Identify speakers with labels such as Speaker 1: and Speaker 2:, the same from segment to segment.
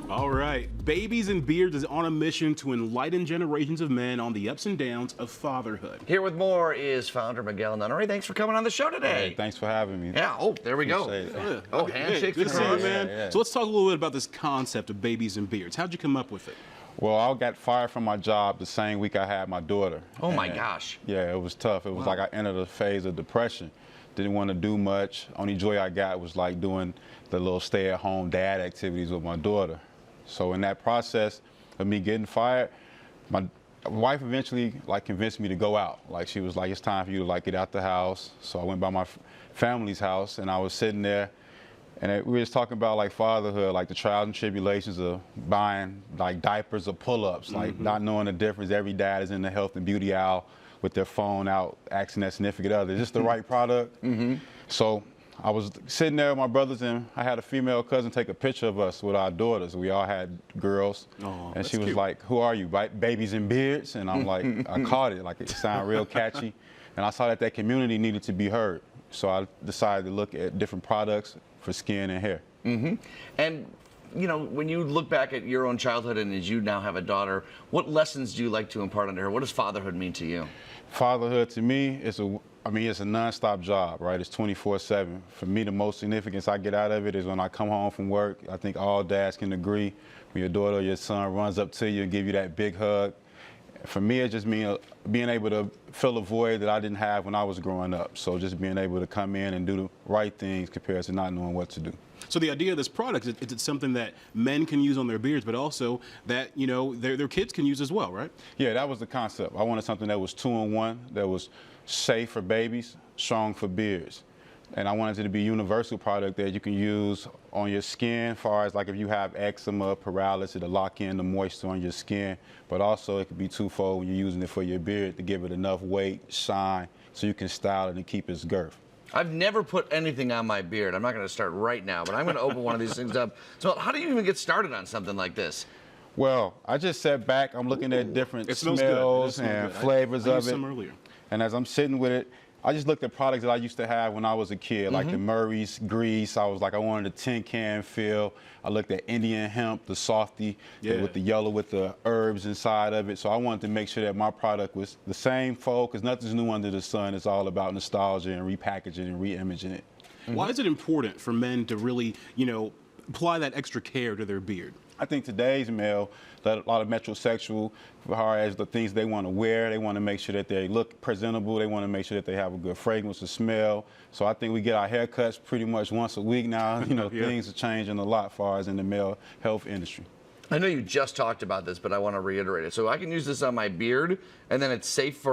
Speaker 1: All right. Babies and Beards is on a mission to enlighten generations of men on the ups and downs of fatherhood.
Speaker 2: Here with more is founder Miguel Nunnery. Thanks for coming on the show today.
Speaker 3: Hey, thanks for having me.
Speaker 2: Yeah, oh, there we go.
Speaker 1: Yeah.
Speaker 2: Oh, handshakes
Speaker 1: Good to see you,
Speaker 2: across.
Speaker 1: man.
Speaker 3: Yeah.
Speaker 1: So let's talk a little bit about this concept of babies and beards. How'd you come up with it?
Speaker 3: Well, I got fired from my job the same week I had my daughter.
Speaker 2: Oh, my
Speaker 3: And,
Speaker 2: gosh.
Speaker 3: Yeah, it was tough. It was like I entered a phase of depression. Didn't want to do much. Only joy I got was like doing the little stay-at-home dad activities with my daughter. So in that process of me getting fired, my wife eventually convinced me to go out. Like she was like, it's time for you to get out the house. So I went by my family's house and I was sitting there and we were just talking about fatherhood, the trials and tribulations of buying diapers or pull-ups, not knowing the difference. Every dad is in the health and beauty aisle with their phone out asking their significant other, is this the right product? So I was sitting there with my brothers and I had a female cousin take a picture of us with our daughters. We all had girls.
Speaker 1: Oh,
Speaker 3: and she was
Speaker 1: cute.
Speaker 3: like, who are you, Babies and Beards? And I'm like, I caught it, it sounded real catchy. And I saw that community needed to be heard. So I decided to look at different products for skin and hair.
Speaker 2: And, you know, when you look back at your own childhood and as you now have a daughter, what lessons do you like to impart on her? What does fatherhood mean to you?
Speaker 3: Fatherhood to me is it's a nonstop job, right? It's 24/7. For me, the most significance I get out of it is when I come home from work. I think all dads can agree when your daughter or your son runs up to you and give you that big hug. For me, it just means being able to fill a void that I didn't have when I was growing up. So just being able to come in and do the right things compared to not knowing what to do.
Speaker 1: So the idea of this product is it's something that men can use on their beards, but also that, you know, their kids can use as well, right?
Speaker 3: Yeah, that was the concept. I wanted something that was 2-in-1, that was safe for babies, strong for beards. And I wanted it to be a universal product that you can use on your skin, as far as if you have eczema, paralysis, to lock in the moisture on your skin. But also it could be twofold when you're using it for your beard to give it enough weight, shine, so you can style it and keep its girth.
Speaker 2: I've never put anything on my beard. I'm not going to start right now, but I'm going to open one of these things up. So how do you even get started on something like this?
Speaker 3: Well, I just sat back. I'm looking at different
Speaker 1: It smells good. It
Speaker 3: smells
Speaker 1: smells
Speaker 3: and
Speaker 1: good.
Speaker 3: flavors
Speaker 1: I
Speaker 3: of
Speaker 1: used
Speaker 3: it.
Speaker 1: some earlier.
Speaker 3: And as I'm sitting with it, I just looked at products that I used to have when I was a kid, like the Murray's grease. I was like, I wanted a tin can feel. I looked at Indian hemp, the softy, with the yellow with the herbs inside of it. So I wanted to make sure that my product was the same fold, because nothing's new under the sun. It's all about nostalgia and repackaging and re-imaging it.
Speaker 1: Why is it important for men to really, you know, apply that extra care to their beard?
Speaker 3: I think today's male, a lot of metrosexual, as far as the things they want to wear, they want to make sure that they look presentable, they want to make sure that they have a good fragrance or smell. So I think we get our haircuts pretty much once a week now. You know, things are changing a lot as far as in the male health industry.
Speaker 2: I know you just talked about this, but I want to reiterate it. So I can use this on my beard, and then it's safe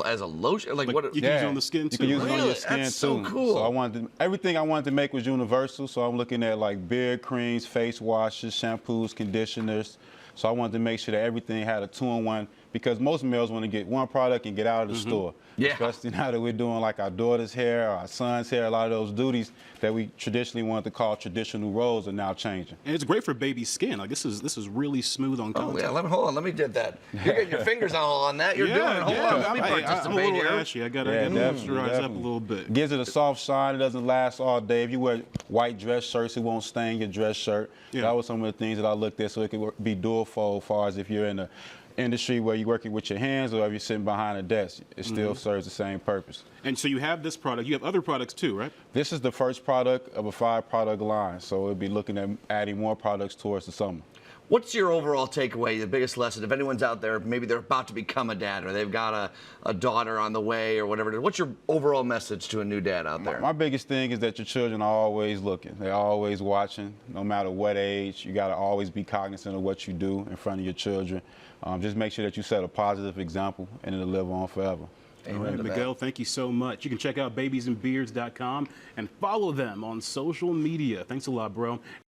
Speaker 2: as a lotion.
Speaker 1: You can use it on the skin too.
Speaker 3: You can use it on your skin
Speaker 2: That's
Speaker 3: too.
Speaker 2: so cool.
Speaker 3: So everything I wanted to make was universal. So I'm looking at beard creams, face washes, shampoos, conditioners. So I wanted to make sure that everything had a 2-in-1, because most males want to get one product and get out of the store.
Speaker 2: Yeah.
Speaker 3: Especially now that we're doing our daughter's hair, our son's hair, a lot of those duties that we traditionally wanted to call traditional roles are now changing.
Speaker 1: And it's great for baby skin. This is really smooth on contact.
Speaker 2: Oh, yeah, hold on, let me get that. You're getting your fingers all on that. You're doing it. Hold on, let me participate
Speaker 1: I'm a little
Speaker 2: here.
Speaker 1: ashy. I got to moisturize up a little bit.
Speaker 3: Gives it a soft shine. It doesn't last all day. If you wear white dress shirts, it won't stain your dress shirt.
Speaker 1: Yeah.
Speaker 3: That was some of the things that I looked at, so it could be dual fold as far as if you're in the industry where you're working with your hands or if you're sitting behind a desk, it still serves the same purpose.
Speaker 1: And so you have this product. You have other products too, right?
Speaker 3: This is the first product of a 5-product line, so we'll be looking at adding more products towards the summer.
Speaker 2: What's your overall takeaway, the biggest lesson? If anyone's out there, maybe they're about to become a dad or they've got a daughter on the way or whatever, what's your overall message to a new dad out there?
Speaker 3: My biggest thing is that your children are always looking. They're always watching, no matter what age. You got to always be cognizant of what you do in front of your children. Just make sure that you set a positive example and it'll live on forever.
Speaker 1: All right, Miguel, thank you so much. You can check out babiesandbeards.com and follow them on social media. Thanks a lot, bro.